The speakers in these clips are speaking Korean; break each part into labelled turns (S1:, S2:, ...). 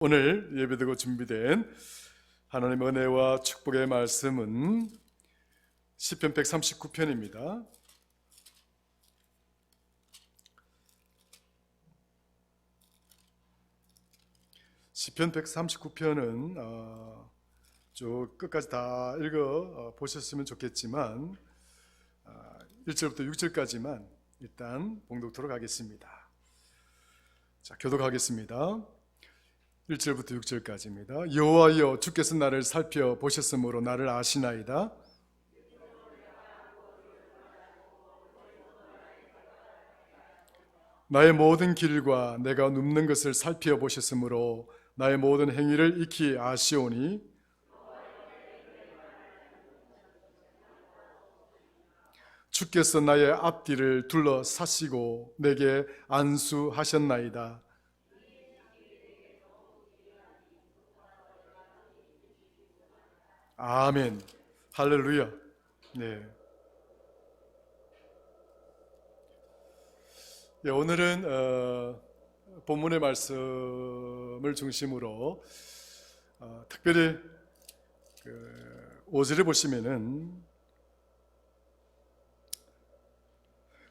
S1: 오늘 예배드리고 준비된 하나님의 은혜와 축복의 말씀은 시편 139편입니다. 시편 139편은 쭉 끝까지 다 읽어 보셨으면 좋겠지만 1절부터 6절까지만 일단 봉독토록 하겠습니다. 자, 교독하겠습니다. 1절부터 6절까지입니다. 여호와여, 주께서 나를 살펴보셨으므로 나를 아시나이다. 나의 모든 길과 내가 눕는 것을 살펴보셨으므로 나의 모든 행위를 익히 아시오니 주께서 나의 앞뒤를 둘러사시고 내게 안수하셨나이다. 아멘. 할렐루야. 네. 네, 오늘은 본문의 말씀을 중심으로 특별히 5절에 보시면은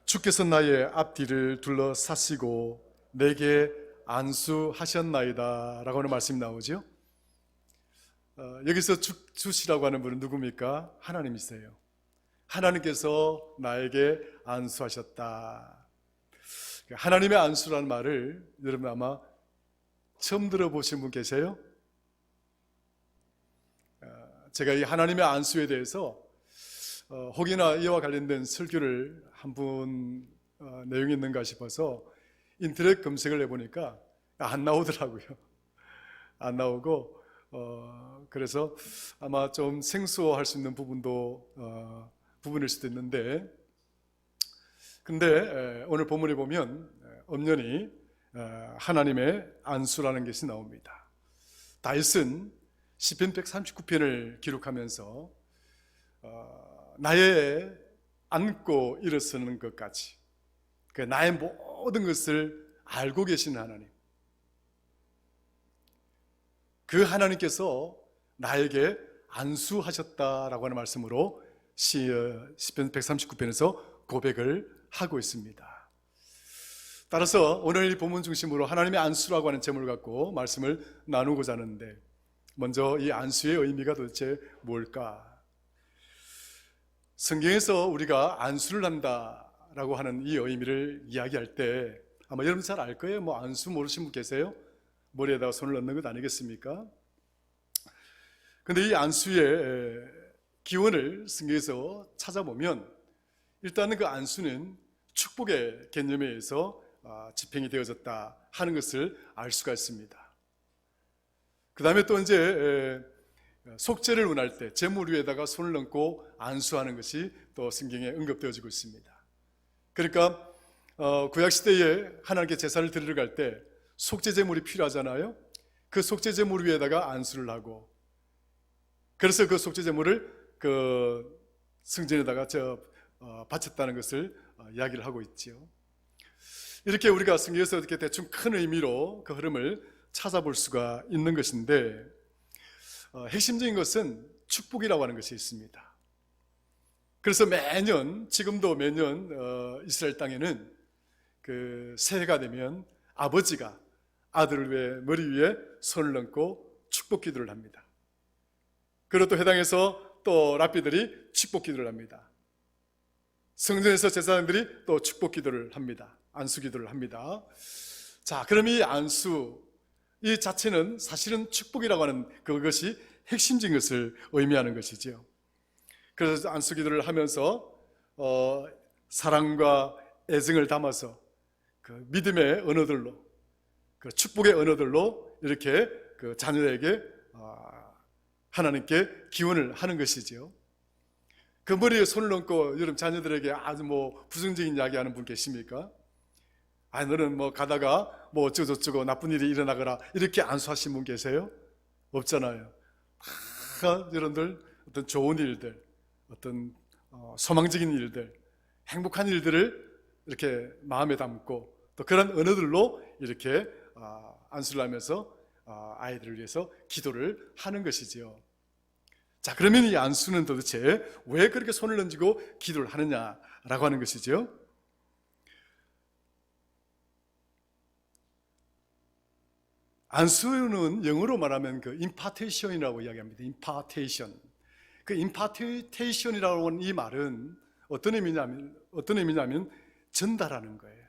S1: 주께서 나의 앞뒤를 둘러사시고 내게 안수하셨나이다 라고 하는 말씀이 나오죠. 여기서 주시라고 하는 분은 누굽니까? 하나님이세요. 하나님께서 나에게 안수하셨다. 하나님의 안수라는 말을 여러분 아마 처음 들어보신 분 계세요? 제가 이 하나님의 안수에 대해서 혹이나 이와 관련된 설교를 한 분 내용이 있는가 싶어서 인터넷 검색을 해보니까 안 나오더라고요. 안 나오고 그래서 아마 좀 생소할 수 있는 부분일 수도 있는데, 근데 오늘 본문에 보면 엄연히 하나님의 안수라는 것이 나옵니다. 다윗은 시편 139편을 기록하면서 나의 안고 일어서는 것까지, 나의 모든 것을 알고 계시는 하나님, 그 하나님께서 나에게 안수하셨다라고 하는 말씀으로 시편 139편에서 고백을 하고 있습니다. 따라서 오늘 이 본문 중심으로 하나님의 안수라고 하는 제목을 갖고 말씀을 나누고자 하는데, 먼저 이 안수의 의미가 도대체 뭘까? 성경에서 우리가 안수를 한다라고 하는 이 의미를 이야기할 때 아마 여러분 잘 알 거예요. 뭐 안수 모르시는 분 계세요? 머리에다가 손을 넣는 것 아니겠습니까? 근데 이 안수의 기원을 성경에서 찾아보면 일단은 그 안수는 축복의 개념에 의해서 집행이 되어졌다 하는 것을 알 수가 있습니다. 그 다음에 또 이제 속죄를 운할 때 제물 위에다가 손을 얹고 안수하는 것이 또 성경에 언급되어지고 있습니다. 그러니까 구약시대에 하나님께 제사를 드리러 갈 때 속죄제물이 필요하잖아요. 그 속죄제물 위에다가 안수를 하고, 그래서 그 속죄제물을 그 성전에다가 바쳤다는 것을 이야기를 하고 있죠. 이렇게 우리가 성경에서 이렇게 대충 큰 의미로 그 흐름을 찾아볼 수가 있는 것인데, 핵심적인 것은 축복이라고 하는 것이 있습니다. 그래서 지금도 매년 이스라엘 땅에는 그 새해가 되면 아버지가 아들의 머리 위에 손을 얹고 축복 기도를 합니다. 그리고 또 해당해서 또 랍비들이 축복 기도를 합니다. 성전에서 제사장들이 또 축복 기도를 합니다. 안수 기도를 합니다. 자, 그럼 이 안수 이 자체는 사실은 축복이라고 하는 그것이 핵심적인 것을 의미하는 것이죠. 그래서 안수 기도를 하면서 사랑과 애정을 담아서 그 믿음의 언어들로, 그 축복의 언어들로 이렇게 그 자녀에게 하나님께 기원을 하는 것이죠. 그 머리에 손을 얹고 여러분 자녀들에게 아주 부정적인 이야기 하는 분 계십니까? 너는 가다가 어쩌고저쩌고 나쁜 일이 일어나거라 이렇게 안수하신 분 계세요? 없잖아요. 여러분들 어떤 좋은 일들, 어떤 소망적인 일들, 행복한 일들을 이렇게 마음에 담고 또 그런 언어들로 이렇게 안수를 하면서 아이들을 위해서 기도를 하는 것이지요. 자, 그러면 이 안수는 도대체 왜 그렇게 손을 얹고 기도를 하느냐라고 하는 것이죠. 안수는 영어로 말하면 그 impartation이라고 이야기합니다. impartation. 그 impartation이라고 하는 이 말은 어떤 의미냐면 전달하는 거예요.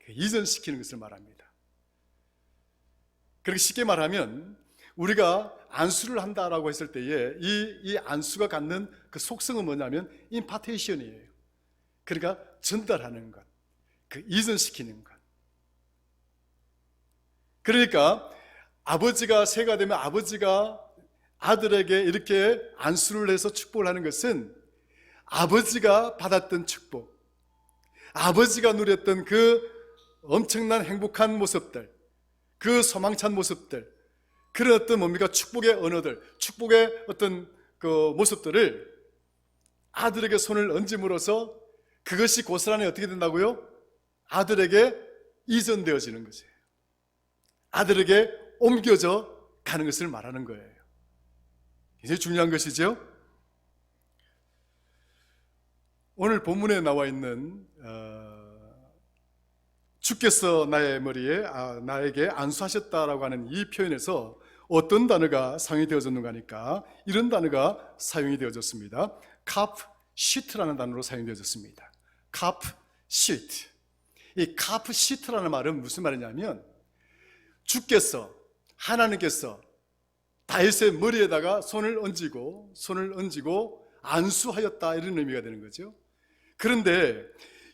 S1: 이전시키는 것을 말합니다. 그렇게 쉽게 말하면 우리가 안수를 한다라고 했을 때에 이 안수가 갖는 그 속성은 뭐냐면 impartation이에요. 그러니까 전달하는 것, 그 이전시키는 것. 그러니까 아버지가 새가 되면 아버지가 아들에게 이렇게 안수를 해서 축복을 하는 것은 아버지가 받았던 축복, 아버지가 누렸던 그 엄청난 행복한 모습들, 그 소망찬 모습들, 그런 어떤 뭡니까? 축복의 언어들, 축복의 어떤 그 모습들을 아들에게 손을 얹음으로써 그것이 고스란히 어떻게 된다고요? 아들에게 이전되어지는 것이에요. 아들에게 옮겨져 가는 것을 말하는 거예요. 이제 중요한 것이죠. 오늘 본문에 나와 있는 주께서 나의 머리에 나에게 안수하셨다라고 하는 이 표현에서 어떤 단어가 사용이 되어졌는가 하니까 이런 단어가 사용이 되어졌습니다. 카프 시트라는 단어로 사용되어졌습니다. 카프 시트. 이 카프 시트라는 말은 무슨 말이냐면 주께서, 하나님께서 다윗의 머리에다가 손을 얹고 안수하였다, 이런 의미가 되는 거죠. 그런데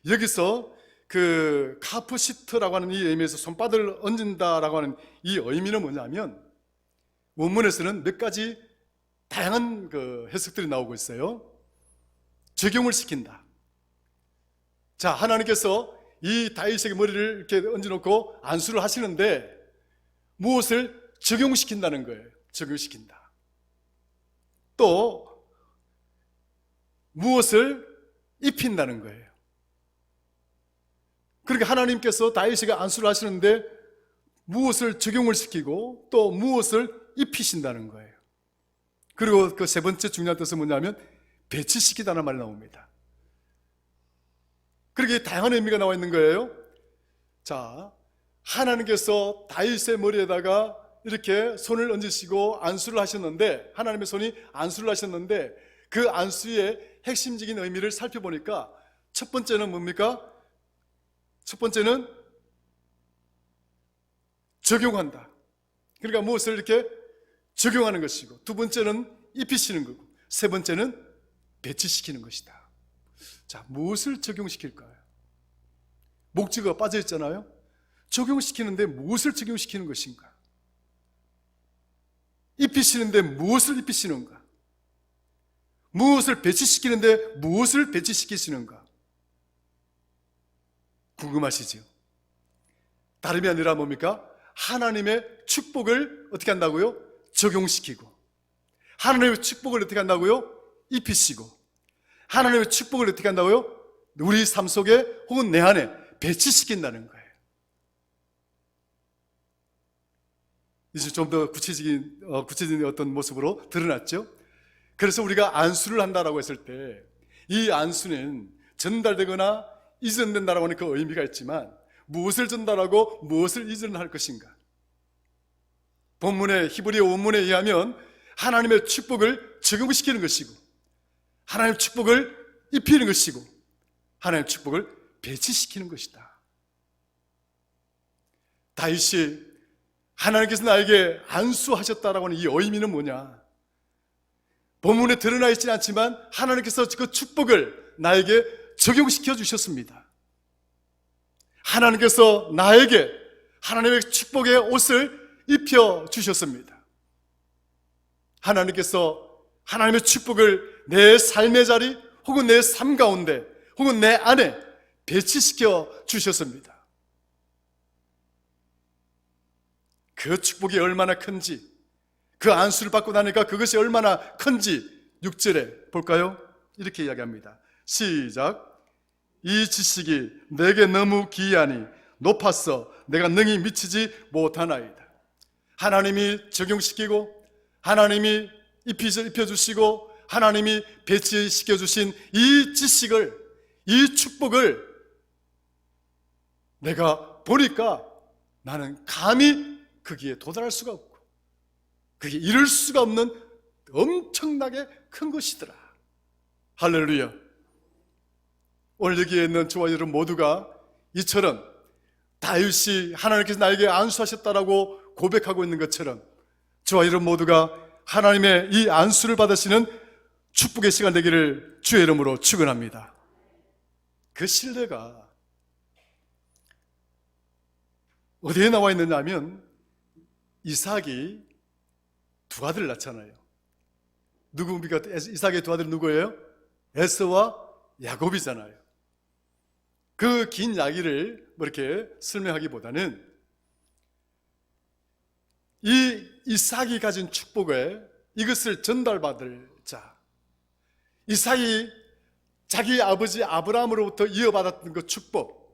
S1: 여기서 그 카프시트라고 하는 이 의미에서 손바닥을 얹는다라고 하는 이 의미는 뭐냐면 원문에서는 몇 가지 다양한 그 해석들이 나오고 있어요. 적용을 시킨다. 자, 하나님께서 이 다윗에게 머리를 이렇게 얹어놓고 안수를 하시는데 무엇을 적용시킨다는 거예요. 적용시킨다. 또 무엇을 입힌다는 거예요. 그러니까 하나님께서 다윗에게 안수를 하시는데 무엇을 적용을 시키고 또 무엇을 입히신다는 거예요. 그리고 그 세 번째 중요한 뜻은 뭐냐면 배치시키다는 말이 나옵니다. 그렇게 다양한 의미가 나와 있는 거예요. 자, 하나님께서 다윗의 머리에다가 이렇게 손을 얹으시고 안수를 하셨는데, 하나님의 손이 안수를 하셨는데 그 안수의 핵심적인 의미를 살펴보니까 첫 번째는 뭡니까? 첫 번째는 적용한다. 그러니까 무엇을 이렇게 적용하는 것이고, 두 번째는 입히시는 거고, 세 번째는 배치시키는 것이다. 자, 무엇을 적용시킬까요? 목적어가 빠져 있잖아요. 적용시키는데 무엇을 적용시키는 것인가? 입히시는데 무엇을 입히시는가? 무엇을 배치시키는데 무엇을 배치시키시는가? 궁금하시죠? 다름이 아니라 뭡니까? 하나님의 축복을 어떻게 한다고요? 적용시키고, 하나님의 축복을 어떻게 한다고요? 입히시고, 하나님의 축복을 어떻게 한다고요? 우리 삶 속에 혹은 내 안에 배치시킨다는 거예요. 이제 좀 더 구체적인 어떤 모습으로 드러났죠? 그래서 우리가 안수를 한다라고 했을 때 이 안수는 전달되거나 이전된다라고 하는 그 의미가 있지만 무엇을 전달하고 무엇을 이전할 것인가? 본문의 히브리어 원문에 의하면 하나님의 축복을 적용시키는 것이고, 하나님의 축복을 입히는 것이고, 하나님의 축복을 배치시키는 것이다. 다윗이 하나님께서 나에게 안수하셨다라고 하는 이 의미는 뭐냐? 본문에 드러나 있지는 않지만 하나님께서 그 축복을 나에게 적용시켜 주셨습니다. 하나님께서 나에게 하나님의 축복의 옷을 입혀 주셨습니다. 하나님께서 하나님의 축복을 내 삶의 자리 혹은 내 삶 가운데 혹은 내 안에 배치시켜 주셨습니다. 그 축복이 얼마나 큰지, 그 안수를 받고 나니까 그것이 얼마나 큰지 6절에 볼까요? 이렇게 이야기합니다. 시작. 이 지식이 내게 너무 기이하니 높아서 내가 능히 미치지 못하나이다. 하나님이 적용시키고 하나님이 입혀주시고 하나님이 배치시켜주신 이 지식을, 이 축복을 내가 보니까 나는 감히 거기에 도달할 수가 없고 그게 이룰 수가 없는 엄청나게 큰 것이더라. 할렐루야. 오늘 여기에 있는 저와 여러분 모두가 이처럼 다윗이 하나님께서 나에게 안수하셨다라고 고백하고 있는 것처럼 저와 여러분 모두가 하나님의 이 안수를 받으시는 축복의 시간 되기를 주의 이름으로 축원합니다. 그 신뢰가 어디에 나와 있느냐 하면 이삭이 두 아들을 낳잖아요. 누구입니까? 이삭의 두 아들은 누구예요? 에서와 야곱이잖아요. 그 긴 이야기를 이렇게 설명하기보다는 이 이삭이 가진 축복에 이것을 전달받을 자, 이삭이 자기 아버지 아브라함으로부터 이어받았던 그 축복,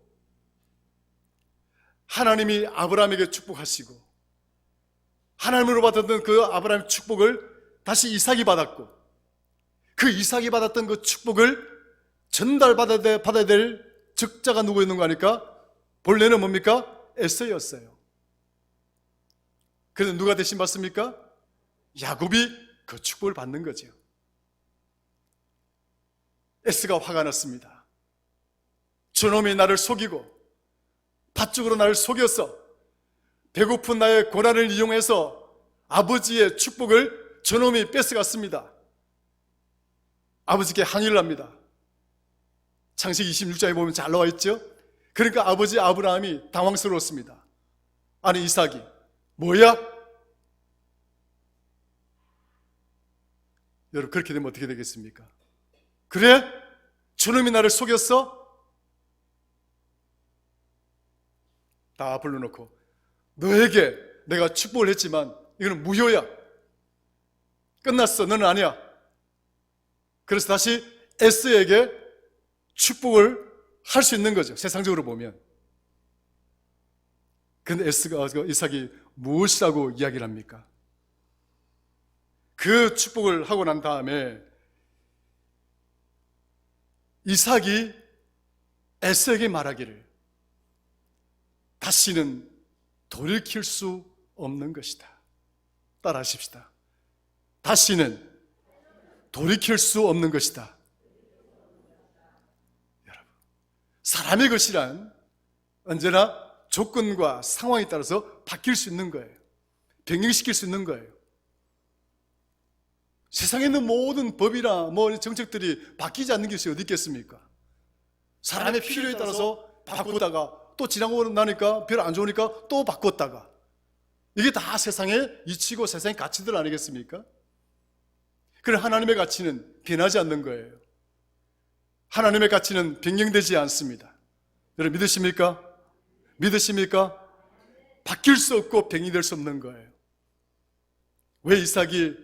S1: 하나님이 아브라함에게 축복하시고 하나님으로 받았던 그 아브라함의 축복을 다시 이삭이 받았고 그 이삭이 받았던 그 축복을 전달받아야 될 적자가 누구 있는 거 아니까? 본래는 뭡니까? 에서였어요. 그래서 누가 대신 받습니까? 야곱이 그 축복을 받는 거죠. 에스가 화가 났습니다. 저놈이 나를 속이고 밭쪽으로 나를 속여서 배고픈 나의 고난을 이용해서 아버지의 축복을 저놈이 뺏어갔습니다. 아버지께 항의를 합니다. 창세기 26장에 보면 잘 나와 있죠. 그러니까 아버지 아브라함이 당황스러웠습니다. 아니 이삭이 뭐야? 여러분 그렇게 되면 어떻게 되겠습니까? 그래? 저놈이 나를 속였어? 다 불러놓고 너에게 내가 축복을 했지만 이거는 무효야. 끝났어. 너는 아니야. 그래서 다시 에스에게 축복을 할 수 있는 거죠. 세상적으로 보면. 근데 에스가 이삭이 무엇이라고 이야기를 합니까? 그 축복을 하고 난 다음에 이삭이 에스에게 말하기를 다시는 돌이킬 수 없는 것이다. 따라 하십시다. 다시는 돌이킬 수 없는 것이다. 여러분, 사람의 것이란 언제나 조건과 상황에 따라서 바뀔 수 있는 거예요. 변경시킬 수 있는 거예요. 세상에 있는 모든 법이나 정책들이 바뀌지 않는 것이 어디 있겠습니까? 사람의 필요에 따라서 바꾸다가 또 지나고 나니까 별로 안 좋으니까 또 바꿨다가 이게 다 세상의 이치고 세상의 가치들 아니겠습니까? 그래 하나님의 가치는 변하지 않는 거예요. 하나님의 가치는 변경되지 않습니다. 여러분 믿으십니까? 믿으십니까? 바뀔 수 없고 변경될 수 없는 거예요. 왜 이삭이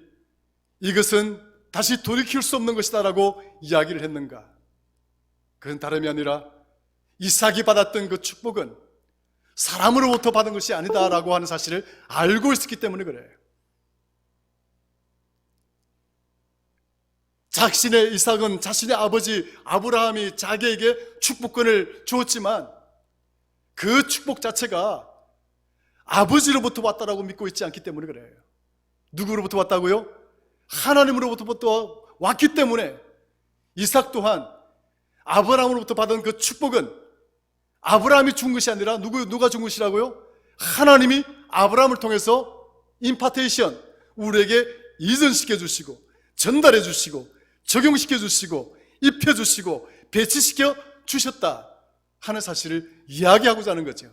S1: 이것은 다시 돌이킬 수 없는 것이다 라고 이야기를 했는가? 그건 다름이 아니라 이삭이 받았던 그 축복은 사람으로부터 받은 것이 아니다 라고 하는 사실을 알고 있었기 때문에 그래요. 자신의 이삭은 자신의 아버지 아브라함이 자기에게 축복권을 주었지만 그 축복 자체가 아버지로부터 왔다라고 믿고 있지 않기 때문에 그래요. 누구로부터 왔다고요? 하나님으로부터 왔기 때문에 이삭 또한 아브라함으로부터 받은 그 축복은 아브라함이 준 것이 아니라 누가 준 것이라고요? 하나님이 아브라함을 통해서 임파테이션, 우리에게 이전시켜 주시고 전달해 주시고 적용시켜 주시고 입혀 주시고 배치시켜 주셨다 하는 사실을 이야기하고자 하는 거죠.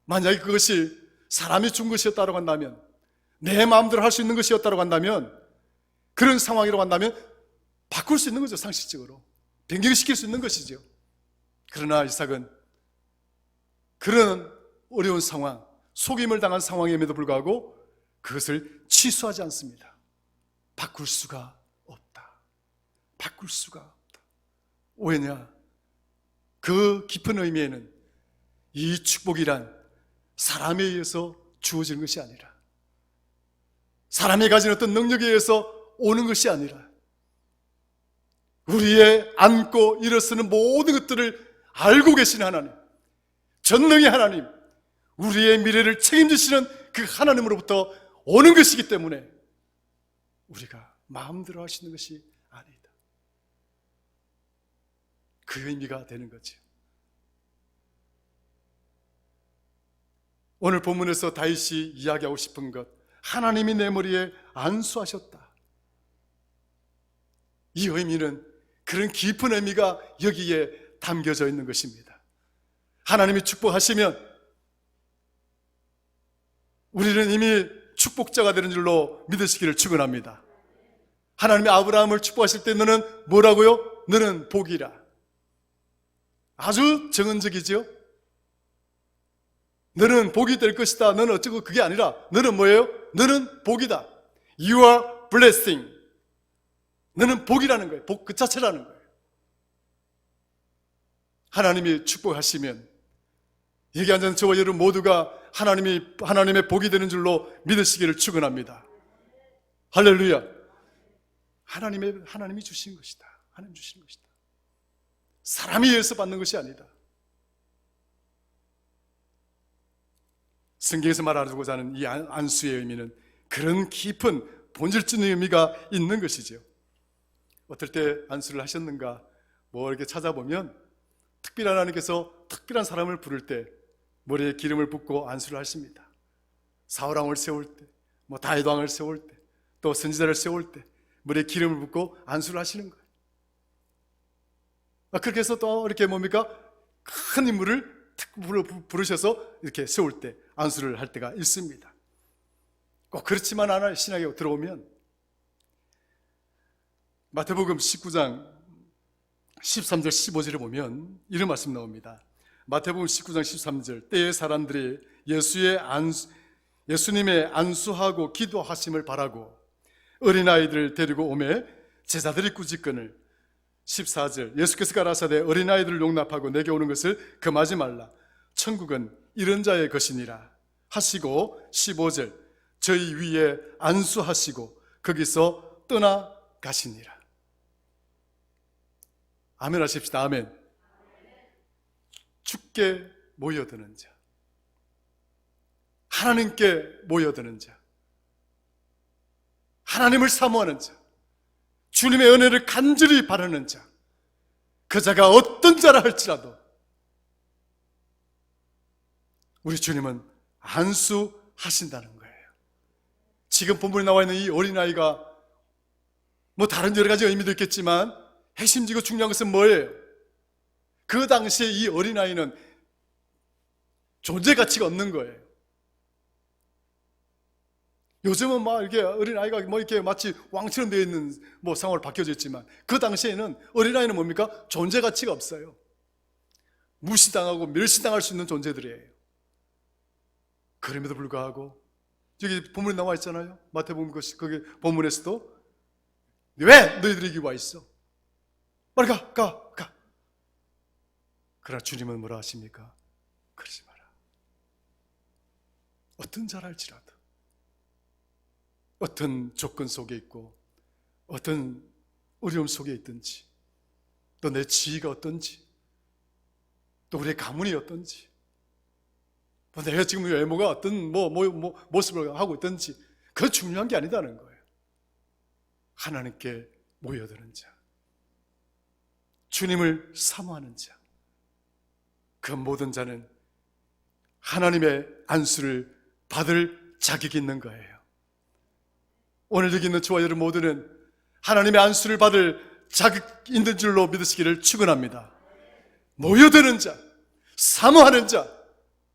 S1: 만약에 그것이 사람이 준 것이었다고 한다면, 내 마음대로 할 수 있는 것이었다고 한다면, 그런 상황이라고 한다면 바꿀 수 있는 거죠. 상식적으로 변경시킬 수 있는 것이죠. 그러나 이삭은 그런 어려운 상황, 속임을 당한 상황임에도 불구하고 그것을 취소하지 않습니다. 바꿀 수가 없다. 바꿀 수가 없다. 왜냐? 그 깊은 의미에는 이 축복이란 사람에 의해서 주어지는 것이 아니라, 사람이 가진 어떤 능력에 의해서 오는 것이 아니라, 우리의 안고 일어서는 모든 것들을 알고 계신 하나님, 전능의 하나님, 우리의 미래를 책임지시는 그 하나님으로부터 오는 것이기 때문에 우리가 마음대로 할 수 있는 것이 아니다. 그 의미가 되는 거죠. 오늘 본문에서 다윗이 이야기하고 싶은 것, 하나님이 내 머리에 안수하셨다. 이 의미는 그런 깊은 의미가 여기에 담겨져 있는 것입니다. 하나님이 축복하시면 우리는 이미 축복자가 되는 줄로 믿으시기를 축원합니다. 하나님이 아브라함을 축복하실 때 너는 뭐라고요? 너는 복이라. 아주 정언적이죠. 너는 복이 될 것이다. 너는 어쩌고 그게 아니라 너는 뭐예요? 너는 복이다. You are blessing. 너는 복이라는 거예요. 복 그 자체라는 거예요. 하나님이 축복하시면 여기 앉은 저와 여러분 모두가 하나님의 복이 되는 줄로 믿으시기를 축원합니다. 할렐루야. 하나님이 주신 것이다. 하나님 주신 것이다. 사람이 의해서 받는 것이 아니다. 성경에서 말하고자 하는 이 안수의 의미는 그런 깊은 본질적인 의미가 있는 것이죠. 어떨 때 안수를 하셨는가? 뭐 이렇게 찾아보면 특별한 하나님께서 특별한 사람을 부를 때 머리에 기름을 붓고 안수를 하십니다. 사울왕을 세울 때, 뭐 다윗 왕을 세울 때, 또 선지자를 세울 때 머리에 기름을 붓고 안수를 하시는 거예요. 그렇게 해서 또 이렇게 뭡니까? 큰 인물을 부르셔서 이렇게 세울 때 안수를 할 때가 있습니다. 꼭 그렇지만 않아. 신약에 들어오면 마태복음 19장 13절 15절에 보면 이런 말씀 나옵니다. 마태복음 19장 13절, 때의 사람들이 예수님의 안수하고 기도하심을 바라고 어린아이들을 데리고 오매 제자들이 꾸짖거늘. 14절, 예수께서 가라사대 어린아이들을 용납하고 내게 오는 것을 금하지 말라. 천국은 이런 자의 것이니라 하시고, 15절, 저희 위에 안수하시고 거기서 떠나가시니라. 아멘 하십시다. 아멘. 주께 모여드는 자, 하나님께 모여드는 자, 하나님을 사모하는 자, 주님의 은혜를 간절히 바라는 자, 그 자가 어떤 자라 할지라도 우리 주님은 안수하신다는 거예요. 지금 본문에 나와 있는 이 어린아이가 뭐 다른 여러 가지 의미도 있겠지만 핵심지고 중요한 것은 뭐예요? 그 당시에 이 어린아이는 존재 가치가 없는 거예요. 요즘은 막 이렇게 어린아이가 뭐 이렇게 마치 왕처럼 되어 있는 뭐 상황으로 바뀌어져 있지만 그 당시에는 어린아이는 뭡니까? 존재 가치가 없어요. 무시당하고 멸시당할 수 있는 존재들이에요. 그럼에도 불구하고 여기 본문에 나와 있잖아요. 마태복음 거기 본문에서도 왜 너희들이 여기 와 있어? 빨리 가. 그러나 주님은 뭐라 하십니까? 그러지 마라. 어떤 자랄지라도, 어떤 조건 속에 있고 어떤 어려움 속에 있든지, 또 내 지위가 어떤지, 또 우리의 가문이 어떤지, 뭐 내가 지금 외모가 어떤 모습을 하고 있든지 그건 중요한 게 아니다는 거예요. 하나님께 모여드는 자, 주님을 사모하는 자, 그 모든 자는 하나님의 안수를 받을 자격이 있는 거예요. 오늘 여기 있는 저와 여러분 모두는 하나님의 안수를 받을 자격이 있는 줄로 믿으시기를 축원합니다. 모여드는 자, 사모하는 자,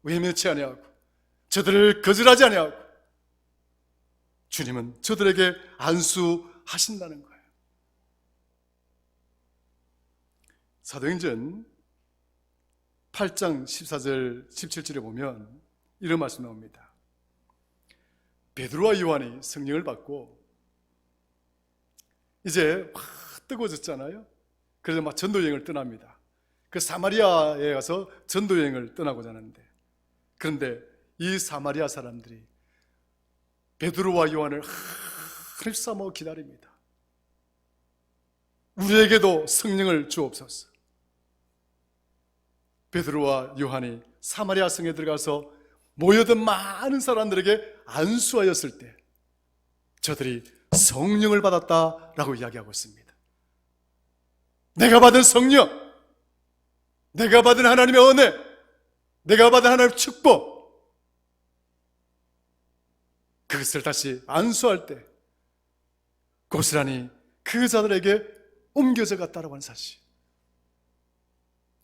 S1: 외면치 아니하고 저들을 거절하지 아니하고 주님은 저들에게 안수하신다는 거예요. 사도행전 8장 14절 17절에 보면 이런 말씀 나옵니다. 베드로와 요한이 성령을 받고 이제 확 뜨거워졌잖아요. 그래서 막 전도여행을 떠납니다. 그 사마리아에 가서 전도여행을 떠나고자 하는데, 그런데 이 사마리아 사람들이 베드로와 요한을 하늘 삼아 기다립니다. 우리에게도 성령을 주옵소서. 베드로와 요한이 사마리아 성에 들어가서 모여든 많은 사람들에게 안수하였을 때 저들이 성령을 받았다라고 이야기하고 있습니다. 내가 받은 성령, 내가 받은 하나님의 은혜, 내가 받은 하나님의 축복, 그것을 다시 안수할 때 고스란히 그 자들에게 옮겨져 갔다라고 하는 사실,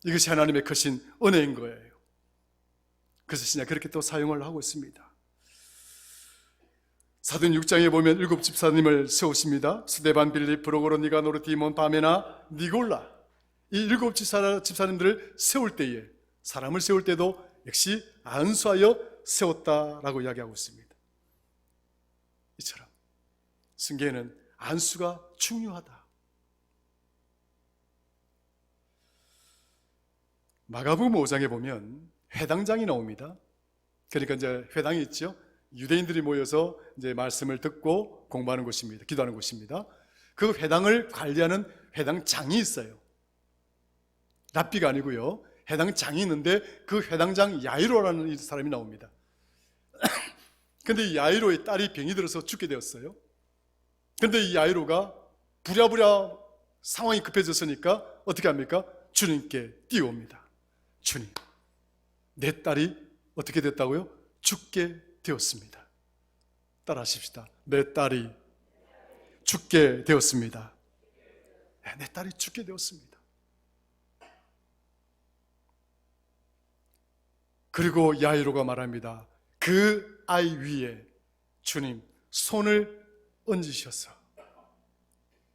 S1: 이것이 하나님의 크신 은혜인 거예요. 그래서 신약 그렇게 또 사용을 하고 있습니다. 사도행 6장에 보면 7 집사님을 세우십니다. 스데반, 빌립, 프로고로, 니가노르, 디몬, 바메나, 니골라, 이 7 집사님들을 세울 때에, 사람을 세울 때도 역시 안수하여 세웠다라고 이야기하고 있습니다. 이처럼 성경에는 안수가 중요하다. 마가복음 5장에 보면 회당장이 나옵니다. 그러니까 이제 회당이 있죠. 유대인들이 모여서 이제 말씀을 듣고 공부하는 곳입니다. 기도하는 곳입니다. 그 회당을 관리하는 회당장이 있어요. 랍비가 아니고요. 회당장이 있는데 그 회당장 야이로라는 사람이 나옵니다. 근데 이 야이로의 딸이 병이 들어서 죽게 되었어요. 근데 이 야이로가 부랴부랴 상황이 급해졌으니까 어떻게 합니까? 주님께 뛰어옵니다. 주님, 내 딸이 어떻게 됐다고요? 죽게 되었습니다. 따라하십시다. 내 딸이 죽게 되었습니다. 내 딸이 죽게 되었습니다. 그리고 야이로가 말합니다. 그 아이 위에 주님 손을 얹으셔서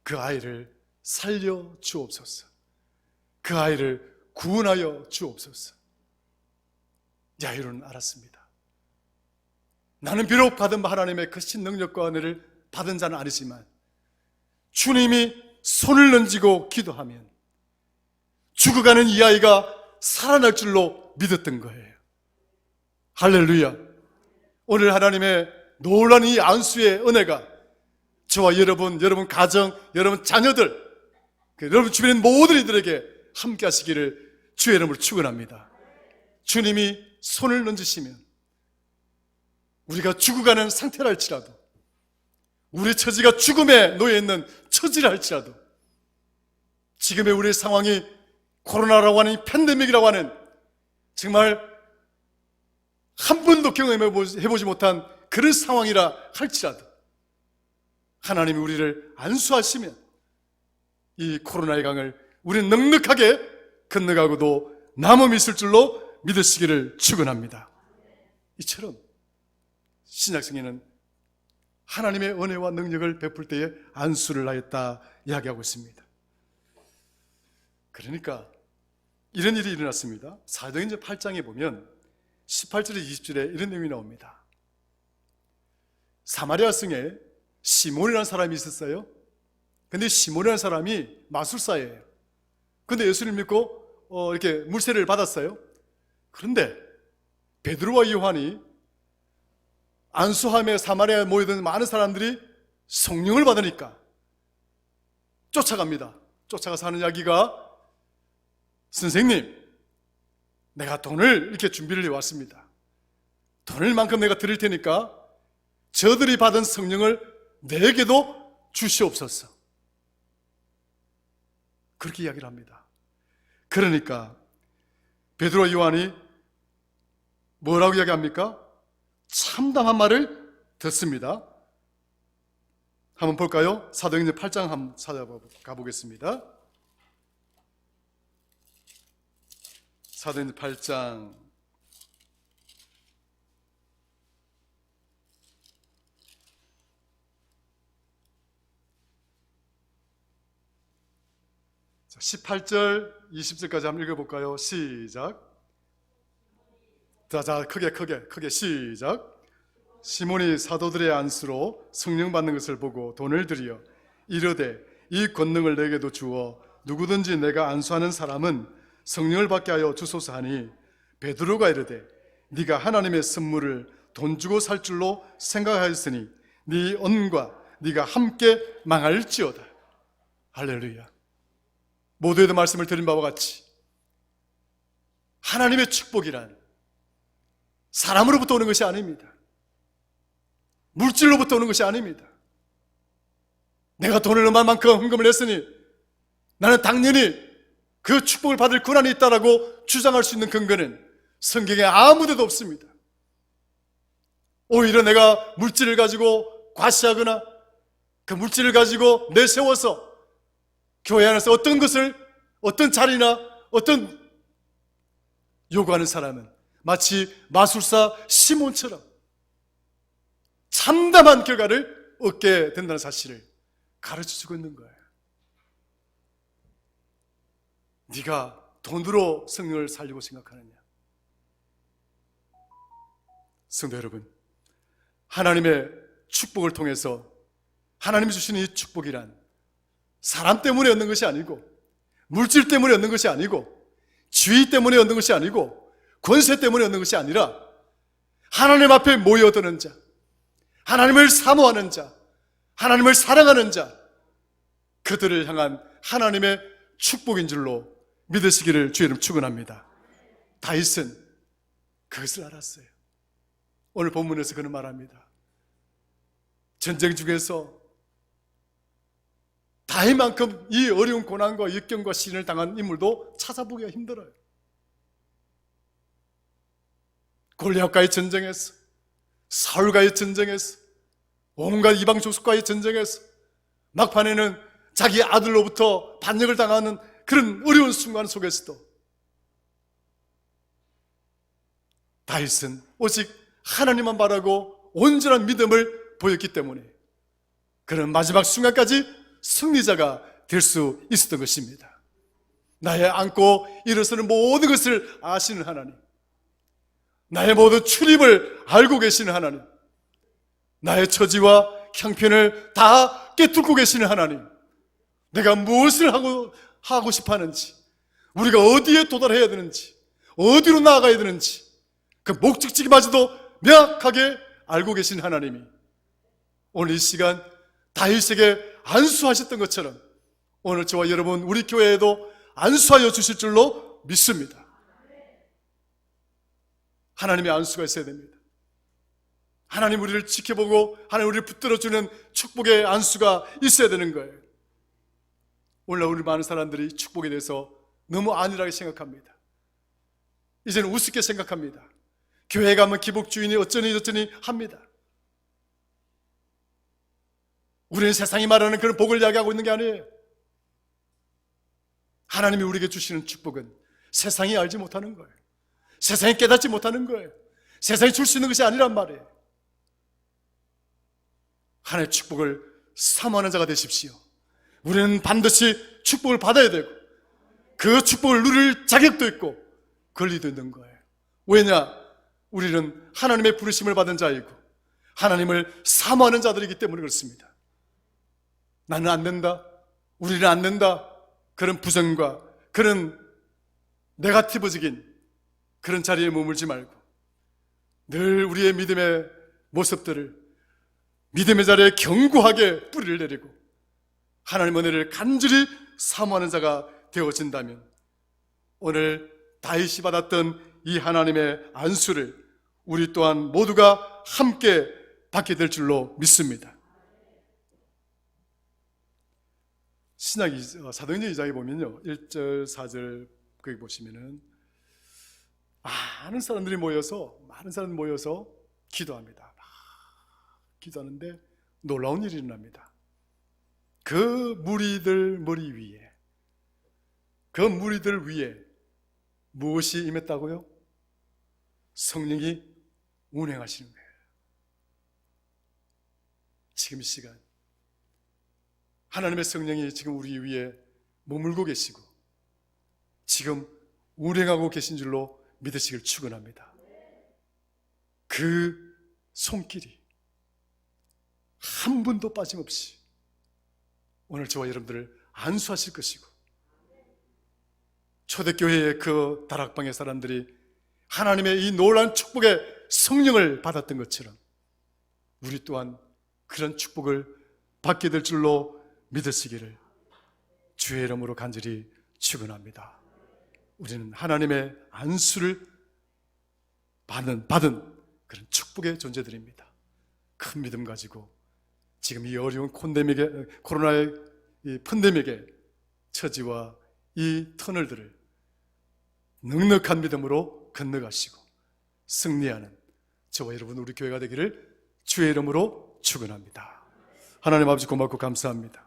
S1: 그 아이를 살려 주옵소서. 그 아이를 구원하여 주옵소서. 야이로는 알았습니다. 나는 비록 받은 하나님의 크신 능력과 은혜를 받은 자는 아니지만 주님이 손을 얹고 기도하면 죽어가는 이 아이가 살아날 줄로 믿었던 거예요. 할렐루야. 오늘 하나님의 놀라운 이 안수의 은혜가 저와 여러분 가정, 여러분 자녀들, 여러분 주변의 모든 이들에게 함께 하시기를 주의 이름으로 축원합니다. 주님이 손을 얹으시면 우리가 죽어가는 상태라 할지라도, 우리 처지가 죽음에 놓여있는 처지라 할지라도, 지금의 우리의 상황이 코로나라고 하는 이 팬데믹이라고 하는 정말 한 번도 경험해보지 못한 그런 상황이라 할지라도 하나님이 우리를 안수하시면 이 코로나의 강을 우리는 넉넉하게 건너가고도 남음이 있을 줄로 믿으시기를 축원합니다. 이처럼 신약성에는 하나님의 은혜와 능력을 베풀 때에 안수를 하였다 이야기하고 있습니다. 그러니까 이런 일이 일어났습니다. 사도행전 8장에 보면 18절에 20절에 이런 내용이 나옵니다. 사마리아 성에 시몬이라는 사람이 있었어요. 근데 시몬이라는 사람이 마술사예요. 근데 예수를 믿고 이렇게 물세례를 받았어요. 그런데 베드로와 요한이 안수함에 사마리아에 모여든 많은 사람들이 성령을 받으니까 쫓아갑니다. 쫓아가서 하는 이야기가, 선생님, 내가 돈을 이렇게 준비를 해왔습니다. 돈을 만큼 내가 드릴 테니까 저들이 받은 성령을 내게도 주시옵소서. 그렇게 이야기를 합니다. 그러니까 베드로와 요한이 뭐라고 이야기합니까? 참담한 말을 듣습니다. 한번 볼까요? 사도행전 8장 한번 찾아가 보겠습니다. 사도행전 8장 18절 20절까지 한번 읽어볼까요? 시작. 자, 크게 시작. 시몬이 사도들의 안수로 성령 받는 것을 보고 돈을 들여 이르되 이 권능을 내게도 주어 누구든지 내가 안수하는 사람은 성령을 받게 하여 주소서 하니, 베드로가 이르되 네가 하나님의 선물을 돈 주고 살 줄로 생각하였으니 네 언과 네가 함께 망할지어다. 할렐루야. 모두에도 말씀을 드린 바와 같이 하나님의 축복이란 사람으로부터 오는 것이 아닙니다. 물질로부터 오는 것이 아닙니다. 내가 돈을 얼마만큼 헌금을 했으니 나는 당연히 그 축복을 받을 권한이 있다라고 주장할 수 있는 근거는 성경에 아무데도 없습니다. 오히려 내가 물질을 가지고 과시하거나 그 물질을 가지고 내세워서 교회 안에서 어떤 것을, 어떤 자리나 어떤 요구하는 사람은 마치 마술사 시몬처럼 참담한 결과를 얻게 된다는 사실을 가르쳐주고 있는 거예요. 네가 돈으로 성령을 살리고 생각하느냐? 성도 여러분, 하나님의 축복을 통해서 하나님이 주시는 이 축복이란 사람 때문에 얻는 것이 아니고, 물질 때문에 얻는 것이 아니고, 지위 때문에 얻는 것이 아니고, 권세 때문에 얻는 것이 아니라 하나님 앞에 모여드는 자, 하나님을 사모하는 자, 하나님을 사랑하는 자, 그들을 향한 하나님의 축복인 줄로 믿으시기를 주의 이름 축원합니다. 다윗은 그것을 알았어요. 오늘 본문에서 그는 말합니다. 전쟁 중에서 다윗만큼 이 어려운 고난과 역경과 시련을 당한 인물도 찾아보기가 힘들어요. 골리앗과의 전쟁에서, 사울과의 전쟁에서, 온갖 이방 족속과의 전쟁에서, 막판에는 자기 아들로부터 반역을 당하는 그런 어려운 순간 속에서도 다윗은 오직 하나님만 바라고 온전한 믿음을 보였기 때문에 그는 마지막 순간까지 승리자가 될 수 있었던 것입니다. 나의 안고 일어서는 모든 것을 아시는 하나님, 나의 모든 출입을 알고 계시는 하나님, 나의 처지와 형편을 다 꿰뚫고 계시는 하나님, 내가 무엇을 하고 싶어 하는지, 우리가 어디에 도달해야 되는지, 어디로 나아가야 되는지 그 목적지마저도 명확하게 알고 계신 하나님이 오늘 이 시간 다윗에게 안수하셨던 것처럼 오늘 저와 여러분 우리 교회에도 안수하여 주실 줄로 믿습니다. 하나님의 안수가 있어야 됩니다. 하나님 우리를 지켜보고 하나님 우리를 붙들어주는 축복의 안수가 있어야 되는 거예요. 오늘날 우리 많은 사람들이 축복에 대해서 너무 안일하게 생각합니다. 이제는 우습게 생각합니다. 교회 가면 기복주의니 어쩌니 합니다. 우리는 세상이 말하는 그런 복을 이야기하고 있는 게 아니에요. 하나님이 우리에게 주시는 축복은 세상이 알지 못하는 거예요. 세상이 깨닫지 못하는 거예요. 세상이 줄 수 있는 것이 아니란 말이에요. 하나님의 축복을 사모하는 자가 되십시오. 우리는 반드시 축복을 받아야 되고 그 축복을 누릴 자격도 있고 권리도 있는 거예요. 왜냐? 우리는 하나님의 부르심을 받은 자이고 하나님을 사모하는 자들이기 때문에 그렇습니다. 나는 안 된다, 우리는 안 된다, 그런 부정과 그런 네거티브적인 그런 자리에 머물지 말고 늘 우리의 믿음의 모습들을 믿음의 자리에 견고하게 뿌리를 내리고 하나님의 은혜를 간절히 사모하는 자가 되어진다면 오늘 다윗이 받았던 이 하나님의 안수를 우리 또한 모두가 함께 받게 될 줄로 믿습니다. 신약 사도행전 2장에 보면요 1절 4절 거기 보시면은 많은 사람들이 모여서 기도합니다. 기도하는데 놀라운 일이 일어납니다. 그 무리들 머리 위에, 그 무리들 위에 무엇이 임했다고요? 성령이 운행하시는 거예요. 지금 이 시간 하나님의 성령이 지금 우리 위에 머물고 계시고 지금 운행하고 계신 줄로 믿으시길 축원합니다. 그 손길이 한 분도 빠짐없이 오늘 저와 여러분들을 안수하실 것이고 초대교회의 그 다락방의 사람들이 하나님의 이 놀라운 축복의 성령을 받았던 것처럼 우리 또한 그런 축복을 받게 될 줄로 믿으시기를 주의 이름으로 간절히 축원합니다. 우리는 하나님의 안수를 받은 그런 축복의 존재들입니다. 큰 믿음 가지고 지금 이 어려운 코로나의 이 팬데믹의 처지와 이 터널들을 넉넉한 믿음으로 건너가시고 승리하는 저와 여러분 우리 교회가 되기를 주의 이름으로 축원합니다. 하나님 아버지 고맙고 감사합니다.